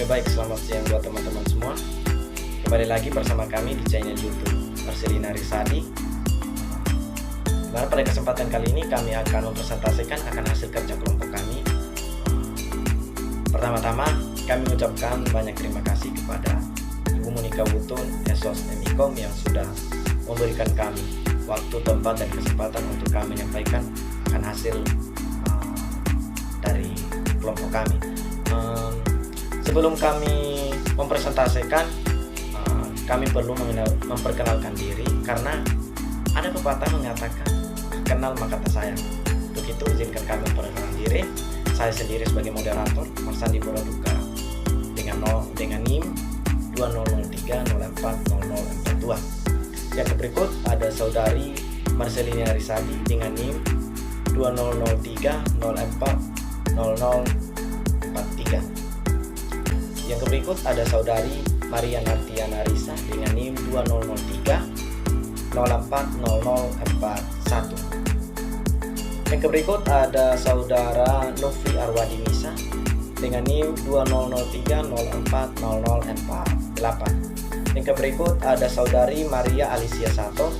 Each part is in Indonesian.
Oke, baik, selamat siang buat teman-teman semua. Kembali lagi bersama kami di channel YouTube Marcelina Risadi. Pada kesempatan kali ini kami akan mempresentasikan akan hasil kerja kelompok kami. Pertama-tama kami mengucapkan banyak terima kasih kepada Ibu Monika Wutun, Esos MIKOM yang sudah memberikan kami waktu, tempat, dan kesempatan untuk kami menyampaikan akan hasil dari kelompok kami. Sebelum kami mempresentasikan, kami perlu memperkenalkan diri karena ada pepatah mengatakan kenal maka tak sayang. Untuk itu izinkan kami memperkenalkan diri. Saya sendiri sebagai moderator Marsandi Boraduka dengan NIM 2003040042. Yang berikut ada saudari Marcelina Risadi dengan NIM 2003040043. Yang berikut ada saudari Maria Nartiana Risa dengan NIM 2003040041. Yang berikut ada saudara Novi Arwadi Nisa dengan NIM 2003040048. Yang berikut ada saudari Maria Alicia Sato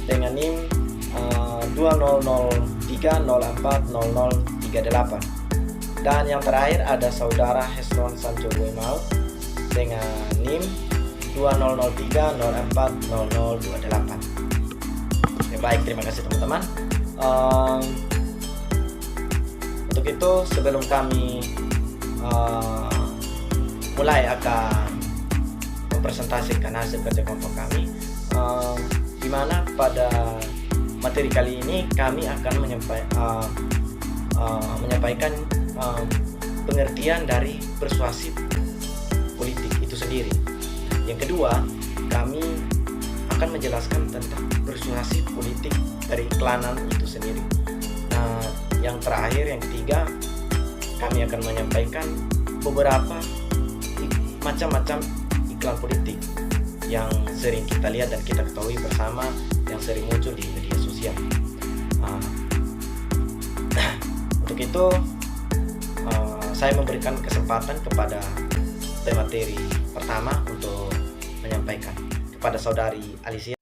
dengan NIM 2003040038. Dan yang terakhir ada saudara Hesron Sancho Wemau dengan NIM 2003040028. Ya, baik, terima kasih teman-teman. Untuk itu sebelum kami mulai akan mempresentasikan hasil kerja kelompok kami, di mana pada materi kali ini kami akan menyampaikan pengertian dari persuasif politik itu sendiri. Yang kedua, kami akan menjelaskan tentang persuasif politik dari iklanan itu sendiri. Yang terakhir, yang ketiga, kami akan menyampaikan beberapa macam-macam iklan politik yang sering kita lihat dan kita ketahui bersama, yang sering muncul di media sosial. Untuk itu saya memberikan kesempatan kepada pemateri pertama untuk menyampaikan kepada saudari Alicia.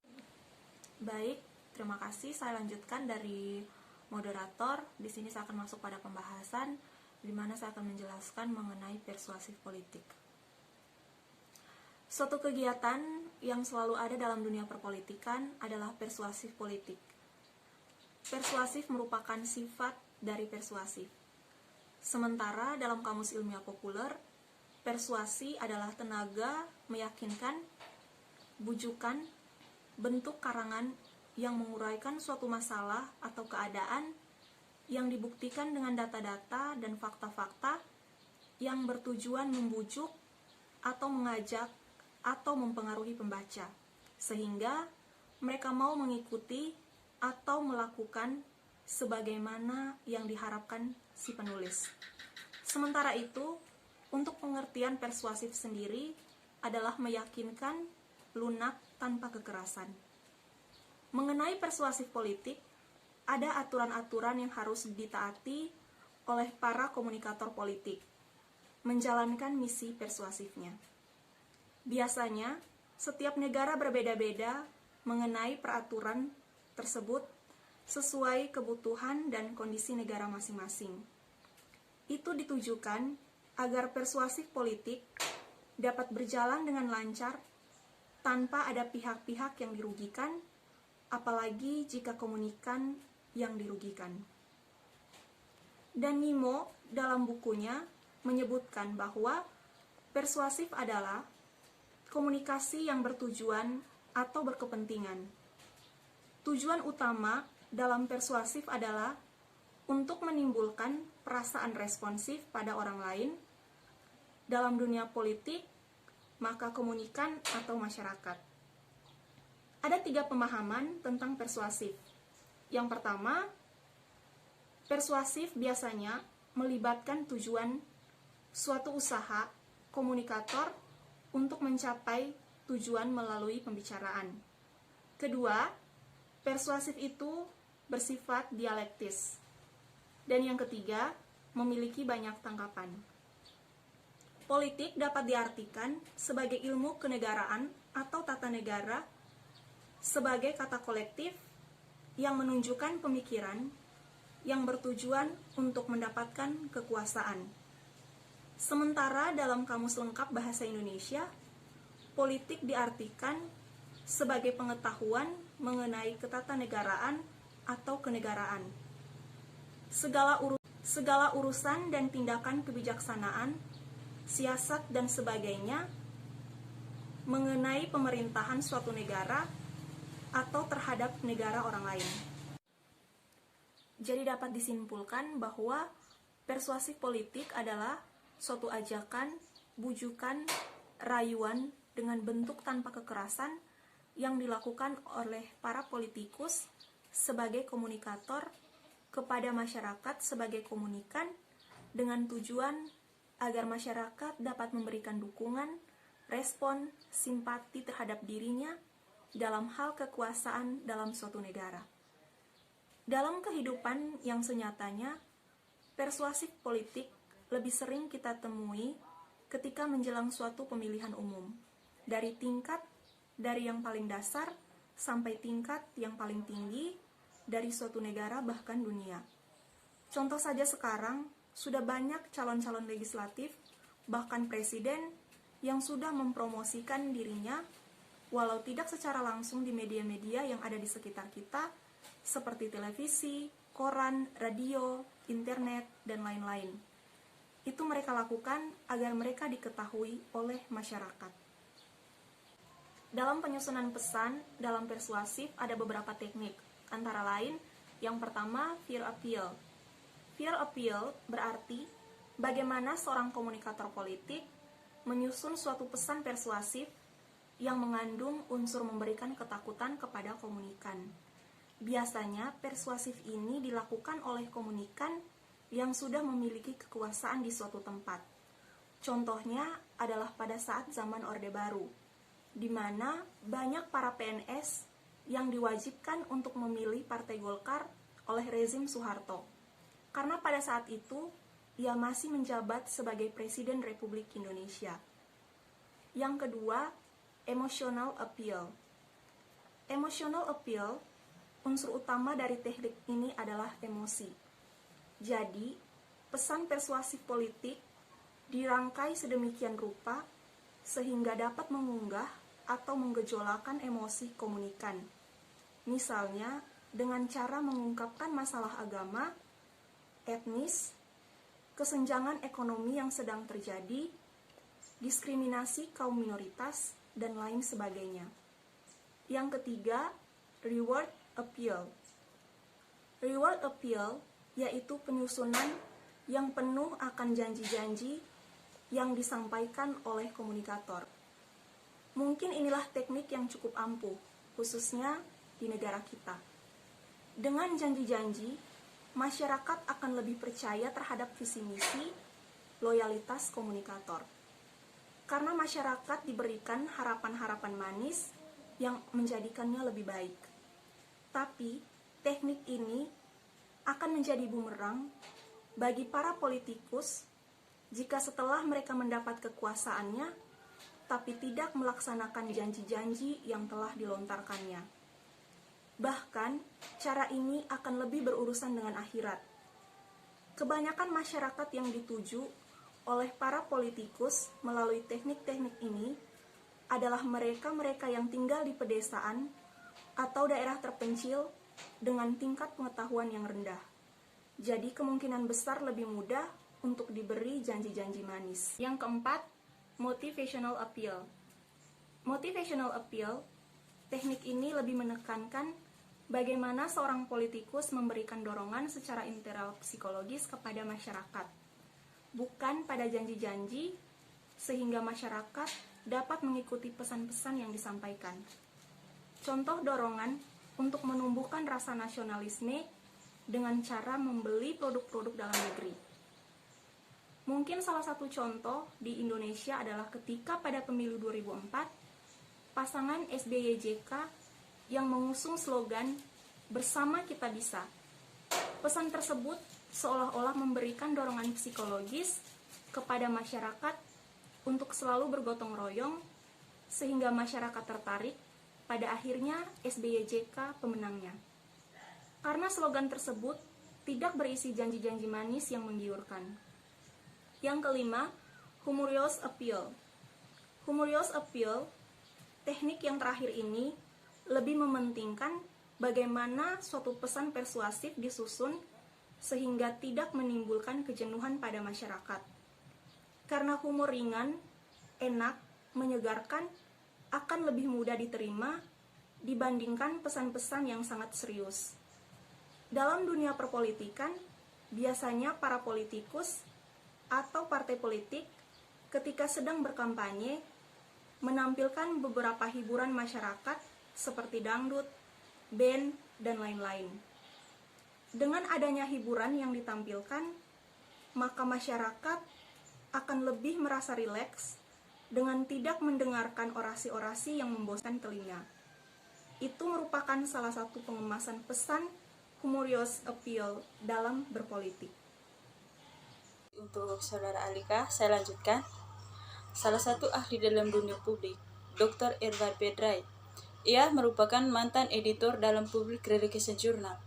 Baik, terima kasih. Saya lanjutkan dari moderator. Di sini saya akan masuk pada pembahasan di mana saya akan menjelaskan mengenai persuasif politik. Suatu kegiatan yang selalu ada dalam dunia perpolitikan adalah persuasif politik. Persuasif merupakan sifat dari persuasif. Sementara dalam kamus ilmiah populer, persuasi adalah tenaga meyakinkan, bujukan, bentuk karangan yang menguraikan suatu masalah atau keadaan yang dibuktikan dengan data-data dan fakta-fakta yang bertujuan membujuk atau mengajak atau mempengaruhi pembaca, sehingga mereka mau mengikuti atau melakukan sebagaimana yang diharapkan si penulis. Sementara itu, untuk pengertian persuasif sendiri adalah meyakinkan, lunak, tanpa kekerasan. Mengenai persuasif politik, ada aturan-aturan yang harus ditaati oleh para komunikator politik menjalankan misi persuasifnya. Biasanya, setiap negara berbeda-beda mengenai peraturan tersebut sesuai kebutuhan dan kondisi negara masing-masing. Itu ditujukan agar persuasif politik dapat berjalan dengan lancar tanpa ada pihak-pihak yang dirugikan, apalagi jika komunikan yang dirugikan. Dan Nimo dalam bukunya menyebutkan bahwa persuasif adalah komunikasi yang bertujuan atau berkepentingan. Tujuan utama dalam persuasif adalah untuk menimbulkan perasaan responsif pada orang lain dalam dunia politik, maka komunikan atau masyarakat. Ada 3 pemahaman tentang persuasif. Yang pertama, persuasif biasanya melibatkan tujuan suatu usaha komunikator untuk mencapai tujuan melalui pembicaraan. Kedua, persuasif itu bersifat dialektis. Dan yang ketiga, memiliki banyak tangkapan. Politik dapat diartikan sebagai ilmu kenegaraan atau tata negara sebagai kata kolektif yang menunjukkan pemikiran yang bertujuan untuk mendapatkan kekuasaan. Sementara dalam Kamus Lengkap Bahasa Indonesia, politik diartikan sebagai pengetahuan mengenai ketatanegaraan atau kenegaraan. Segala urusan dan tindakan kebijaksanaan, siasat dan sebagainya mengenai pemerintahan suatu negara atau terhadap negara orang lain. Jadi dapat disimpulkan bahwa persuasif politik adalah suatu ajakan, bujukan, rayuan dengan bentuk tanpa kekerasan yang dilakukan oleh para politikus sebagai komunikator kepada masyarakat sebagai komunikan dengan tujuan agar masyarakat dapat memberikan dukungan, respon, simpati terhadap dirinya dalam hal kekuasaan dalam suatu negara. Dalam kehidupan yang senyatanya, persuasif politik lebih sering kita temui ketika menjelang suatu pemilihan umum, dari yang paling dasar sampai tingkat yang paling tinggi dari suatu negara bahkan dunia. Contoh saja sekarang, sudah banyak calon-calon legislatif, bahkan presiden, yang sudah mempromosikan dirinya walau tidak secara langsung di media-media yang ada di sekitar kita, seperti televisi, koran, radio, internet, dan lain-lain. Itu mereka lakukan agar mereka diketahui oleh masyarakat. Dalam penyusunan pesan, dalam persuasif ada beberapa teknik, antara lain, yang pertama, fear appeal. Fear appeal berarti bagaimana seorang komunikator politik menyusun suatu pesan persuasif yang mengandung unsur memberikan ketakutan kepada komunikan. Biasanya, persuasif ini dilakukan oleh komunikan yang sudah memiliki kekuasaan di suatu tempat. Contohnya adalah pada saat zaman Orde Baru, di mana banyak para PNS yang diwajibkan untuk memilih Partai Golkar oleh rezim Soeharto. Karena pada saat itu, ia masih menjabat sebagai Presiden Republik Indonesia. Yang kedua, emotional appeal. Emotional appeal, unsur utama dari teknik ini adalah emosi. Jadi, pesan persuasif politik dirangkai sedemikian rupa sehingga dapat mengunggah atau menggejolakan emosi komunikan. Misalnya, dengan cara mengungkapkan masalah agama, etnis, kesenjangan ekonomi yang sedang terjadi, diskriminasi kaum minoritas, dan lain sebagainya. Yang ketiga, reward appeal. Reward appeal yaitu penyusunan yang penuh akan janji-janji yang disampaikan oleh komunikator. Mungkin inilah teknik yang cukup ampuh, khususnya di negara kita. Dengan janji-janji, masyarakat akan lebih percaya terhadap visi misi, loyalitas komunikator. Karena masyarakat diberikan harapan-harapan manis yang menjadikannya lebih baik. Tapi, teknik ini akan menjadi bumerang bagi para politikus jika setelah mereka mendapat kekuasaannya, tapi tidak melaksanakan janji-janji yang telah dilontarkannya. Bahkan, cara ini akan lebih berurusan dengan akhirat. Kebanyakan masyarakat yang dituju oleh para politikus melalui teknik-teknik ini adalah mereka-mereka yang tinggal di pedesaan atau daerah terpencil dengan tingkat pengetahuan yang rendah. Jadi kemungkinan besar lebih mudah untuk diberi janji-janji manis. Yang keempat, motivational appeal. Motivational appeal, teknik ini lebih menekankan bagaimana seorang politikus memberikan dorongan secara internal psikologis kepada masyarakat, bukan pada janji-janji, sehingga masyarakat dapat mengikuti pesan-pesan yang disampaikan. Contoh dorongan untuk menumbuhkan rasa nasionalisme dengan cara membeli produk-produk dalam negeri. Mungkin salah satu contoh di Indonesia adalah ketika pada pemilu 2004, pasangan SBY-JK yang mengusung slogan "Bersama Kita Bisa". Pesan tersebut seolah-olah memberikan dorongan psikologis kepada masyarakat untuk selalu bergotong royong sehingga masyarakat tertarik, pada akhirnya SBY JK pemenangnya. Karena slogan tersebut tidak berisi janji-janji manis yang menggiurkan. Yang kelima, humorous appeal. Humorous appeal, teknik yang terakhir ini lebih mementingkan bagaimana suatu pesan persuasif disusun sehingga tidak menimbulkan kejenuhan pada masyarakat. Karena humor ringan, enak, menyegarkan, akan lebih mudah diterima dibandingkan pesan-pesan yang sangat serius. Dalam dunia perpolitikan, biasanya para politikus atau partai politik ketika sedang berkampanye menampilkan beberapa hiburan masyarakat seperti dangdut, band, dan lain-lain. Dengan adanya hiburan yang ditampilkan, maka masyarakat akan lebih merasa rileks dengan tidak mendengarkan orasi-orasi yang membosankan telinga. Itu merupakan salah satu pengemasan pesan humorous appeal dalam berpolitik. Untuk Saudara Alika, saya lanjutkan. Salah satu ahli dalam dunia publik, Dr. Edward Bedrai. Ia merupakan mantan editor dalam Public Relations Journal.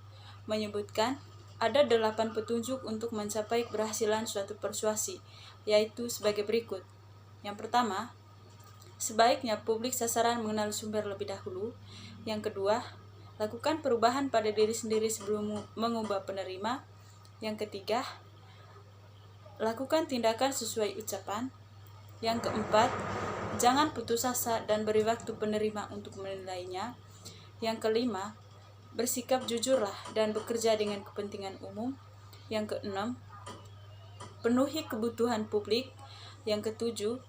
Menyebutkan ada 8 petunjuk untuk mencapai keberhasilan suatu persuasi, yaitu sebagai berikut. Yang pertama, sebaiknya publik sasaran mengenal sumber lebih dahulu. Yang kedua, lakukan perubahan pada diri sendiri sebelum mengubah penerima. Yang ketiga, lakukan tindakan sesuai ucapan. Yang keempat, jangan putus asa dan beri waktu penerima untuk menilainya. Yang kelima, bersikap jujurlah dan bekerja dengan kepentingan umum. Yang keenam, penuhi kebutuhan publik. Yang ketujuh,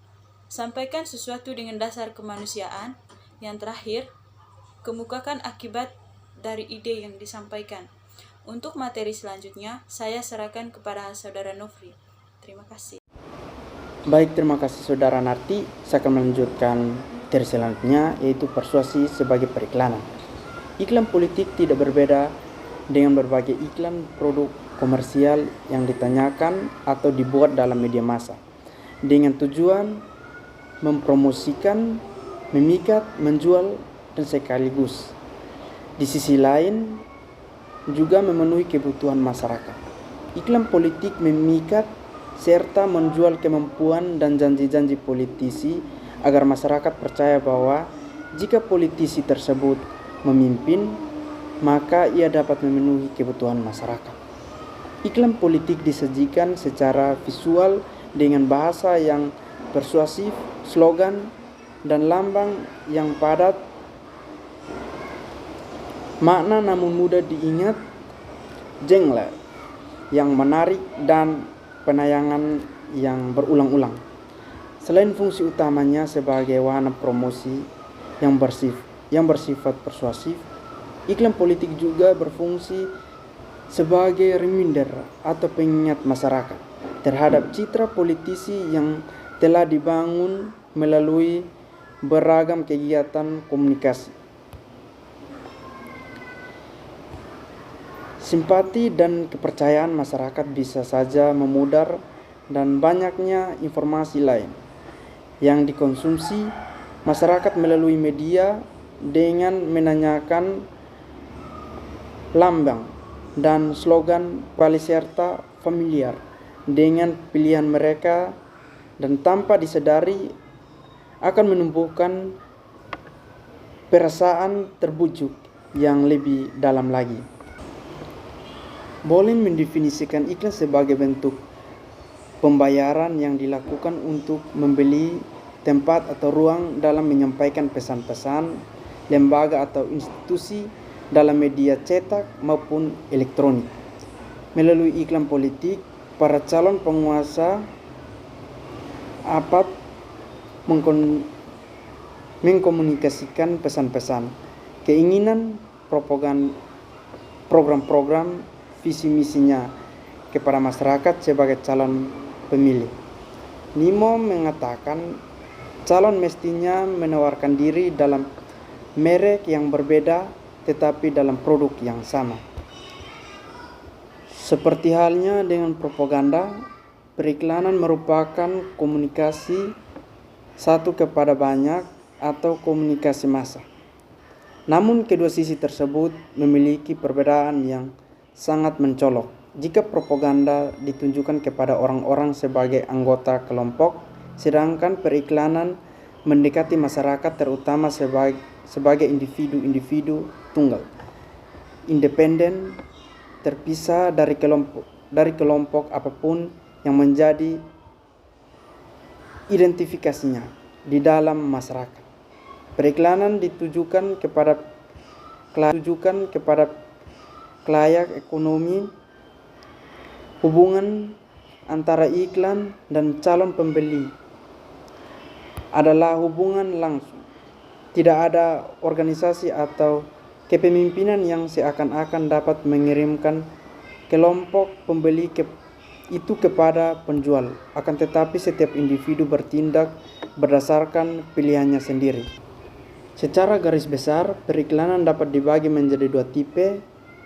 sampaikan sesuatu dengan dasar kemanusiaan. Yang terakhir, kemukakan akibat dari ide yang disampaikan. Untuk materi selanjutnya, saya serahkan kepada Saudara Nofri. Terima kasih. Baik, terima kasih Saudara Narti. Saya akan melanjutkan materi selanjutnya, yaitu persuasi sebagai periklanan. Iklan politik tidak berbeda dengan berbagai iklan produk komersial yang ditanyakan atau dibuat dalam media massa dengan tujuan mempromosikan, memikat, menjual, dan sekaligus di sisi lain juga memenuhi kebutuhan masyarakat. Iklan politik memikat serta menjual kemampuan dan janji-janji politisi agar masyarakat percaya bahwa jika politisi tersebut memimpin, maka ia dapat memenuhi kebutuhan masyarakat. Iklan politik disajikan secara visual dengan bahasa yang persuasif, slogan, dan lambang yang padat, makna namun mudah diingat, jengler yang menarik, dan penayangan yang berulang-ulang. Selain fungsi utamanya sebagai wahana promosi yang bersifat persuasif, iklan politik juga berfungsi sebagai reminder atau pengingat masyarakat terhadap citra politisi yang telah dibangun melalui beragam kegiatan komunikasi. Simpati dan kepercayaan masyarakat bisa saja memudar, dan banyaknya informasi lain yang dikonsumsi masyarakat melalui media dengan menanyakan lambang dan slogan paling serta familiar dengan pilihan mereka, dan tanpa disadari akan menumbuhkan perasaan terbujuk yang lebih dalam lagi. Bolin mendefinisikan iklan sebagai bentuk pembayaran yang dilakukan untuk membeli tempat atau ruang dalam menyampaikan pesan-pesan lembaga atau institusi dalam media cetak maupun elektronik. Melalui iklan politik, para calon penguasa dapat mengkomunikasikan pesan-pesan, keinginan, program-program, visi misinya kepada masyarakat sebagai calon pemilih. Nimo mengatakan calon mestinya menawarkan diri dalam merek yang berbeda tetapi dalam produk yang sama. Seperti halnya dengan propaganda, periklanan merupakan komunikasi satu kepada banyak, atau komunikasi massa. Namun kedua sisi tersebut memiliki perbedaan yang sangat mencolok. Jika propaganda ditunjukkan kepada orang-orang sebagai anggota kelompok, sedangkan periklanan mendekati masyarakat terutama sebagai individu-individu tunggal, independen, terpisah dari kelompok apapun yang menjadi identifikasinya di dalam masyarakat. Periklanan ditujukan kepada kelayak ekonomi. Hubungan antara iklan dan calon pembeli adalah hubungan langsung. Tidak ada organisasi atau kepemimpinan yang seakan-akan dapat mengirimkan kelompok pembeli itu kepada penjual. Akan tetapi setiap individu bertindak berdasarkan pilihannya sendiri. Secara garis besar, periklanan dapat dibagi menjadi dua tipe,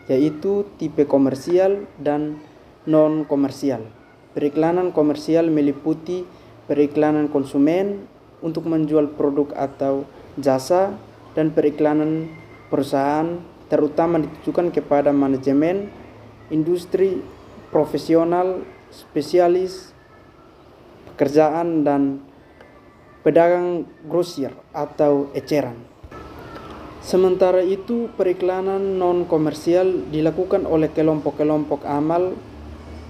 yaitu tipe komersial dan non-komersial. Periklanan komersial meliputi periklanan konsumen untuk menjual produk atau jasa, dan periklanan perusahaan terutama ditujukan kepada manajemen, industri, profesional, spesialis, pekerjaan, dan pedagang grosir atau eceran. Sementara itu, periklanan non-komersial dilakukan oleh kelompok-kelompok amal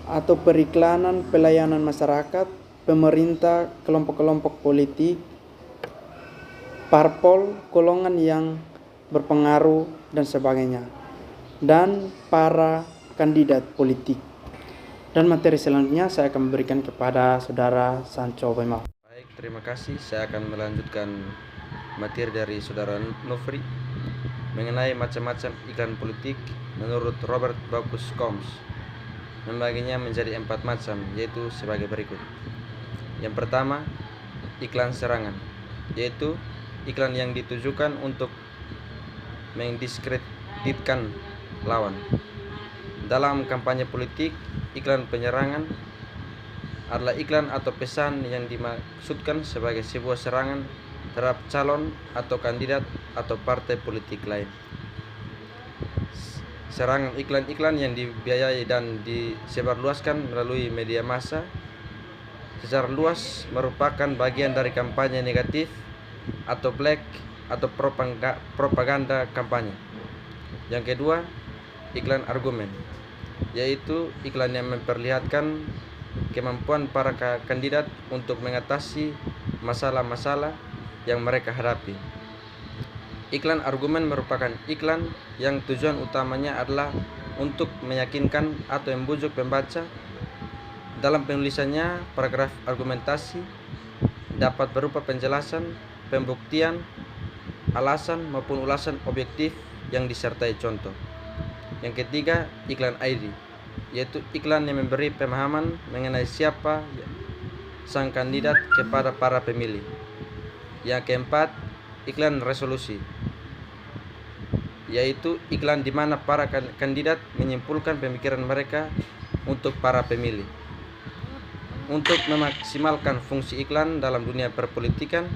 atau periklanan pelayanan masyarakat, pemerintah, kelompok-kelompok politik, parpol, golongan yang berpengaruh, dan sebagainya, dan para kandidat politik. Dan materi selanjutnya saya akan memberikan kepada saudara Sancho Bemau. Baik, terima kasih. Saya akan melanjutkan materi dari saudara Nofri mengenai macam-macam iklan politik menurut Robert Baucus Combs. Membaginya menjadi 4 macam, yaitu sebagai berikut. Yang pertama, iklan serangan, yaitu iklan yang ditujukan untuk mendiskreditkan lawan. Dalam kampanye politik, iklan penyerangan adalah iklan atau pesan yang dimaksudkan sebagai sebuah serangan terhadap calon atau kandidat atau partai politik lain. Serangan iklan-iklan yang dibiayai dan disebarluaskan melalui media massa secara luas merupakan bagian dari kampanye negatif atau black atau propaganda kampanye. Yang kedua, iklan argumen, yaitu iklan yang memperlihatkan kemampuan para kandidat untuk mengatasi masalah-masalah yang mereka hadapi. Iklan argumen merupakan iklan yang tujuan utamanya adalah untuk meyakinkan atau membujuk pembaca. Dalam penulisannya, paragraf argumentasi dapat berupa penjelasan, pembuktian, alasan maupun ulasan objektif yang disertai contoh. Yang ketiga, iklan ID, yaitu iklan yang memberi pemahaman mengenai siapa sang kandidat kepada para pemilih. Yang keempat, iklan resolusi, yaitu iklan di mana para kandidat menyimpulkan pemikiran mereka untuk para pemilih. Untuk memaksimalkan fungsi iklan dalam dunia perpolitikan,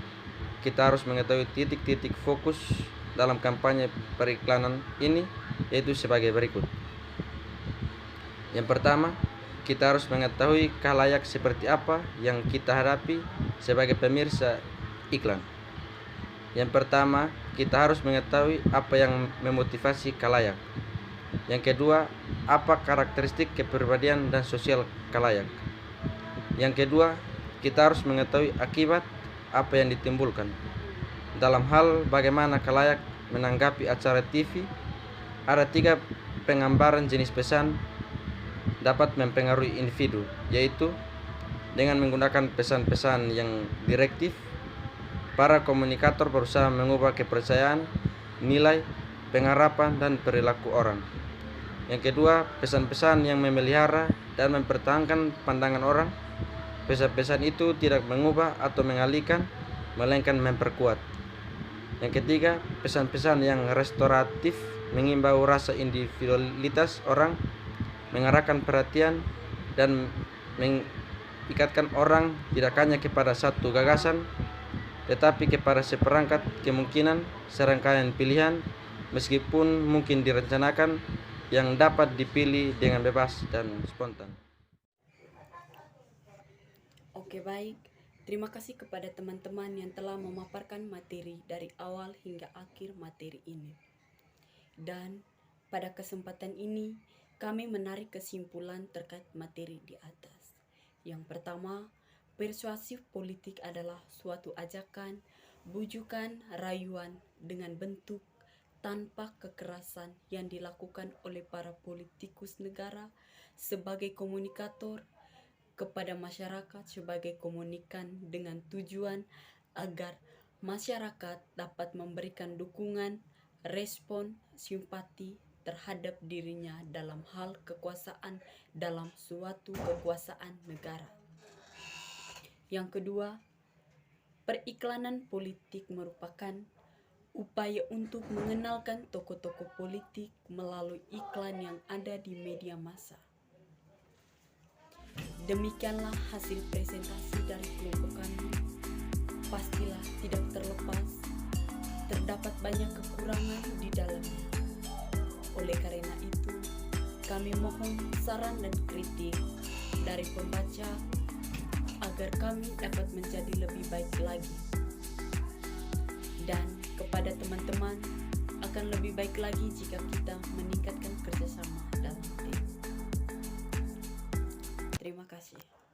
kita harus mengetahui titik-titik fokus dalam kampanye periklanan ini, yaitu sebagai berikut. Yang pertama, kita harus mengetahui khalayak seperti apa yang kita hadapi sebagai pemirsa iklan. Yang pertama, kita harus mengetahui apa yang memotivasi khalayak. Yang kedua, apa karakteristik kepribadian dan sosial khalayak. Yang kedua, kita harus mengetahui akibat apa yang ditimbulkan. Dalam hal bagaimana khalayak menanggapi acara TV, ada 3 penggambaran jenis pesan dapat mempengaruhi individu, yaitu dengan menggunakan pesan-pesan yang direktif, para komunikator berusaha mengubah kepercayaan, nilai, pengharapan, dan perilaku orang. Yang kedua, pesan-pesan yang memelihara dan mempertahankan pandangan orang. Pesan-pesan itu tidak mengubah atau mengalihkan, melainkan memperkuat. Yang ketiga, pesan-pesan yang restoratif, mengimbau rasa individualitas orang, mengarahkan perhatian, dan mengikatkan orang tidak hanya kepada satu gagasan, tetapi kepada seperangkat kemungkinan serangkaian pilihan meskipun mungkin direncanakan yang dapat dipilih dengan bebas dan spontan. Oke, baik. Terima kasih kepada teman-teman yang telah memaparkan materi dari awal hingga akhir materi ini. Dan pada kesempatan ini, kami menarik kesimpulan terkait materi di atas. Yang pertama, persuasif politik adalah suatu ajakan, bujukan, rayuan dengan bentuk tanpa kekerasan yang dilakukan oleh para politikus negara sebagai komunikator kepada masyarakat sebagai komunikan dengan tujuan agar masyarakat dapat memberikan dukungan, respon, simpati terhadap dirinya dalam hal kekuasaan dalam suatu kekuasaan negara. Yang kedua, periklanan politik merupakan upaya untuk mengenalkan tokoh-tokoh politik melalui iklan yang ada di media massa. Demikianlah hasil presentasi dari kelompok kami. Pastilah tidak terlepas, terdapat banyak kekurangan di dalamnya. Oleh karena itu, kami mohon saran dan kritik dari pembaca agar kami dapat menjadi lebih baik lagi. Dan kepada teman-teman, akan lebih baik lagi jika kita meningkatkan kerjasama dalam tim. Terima kasih.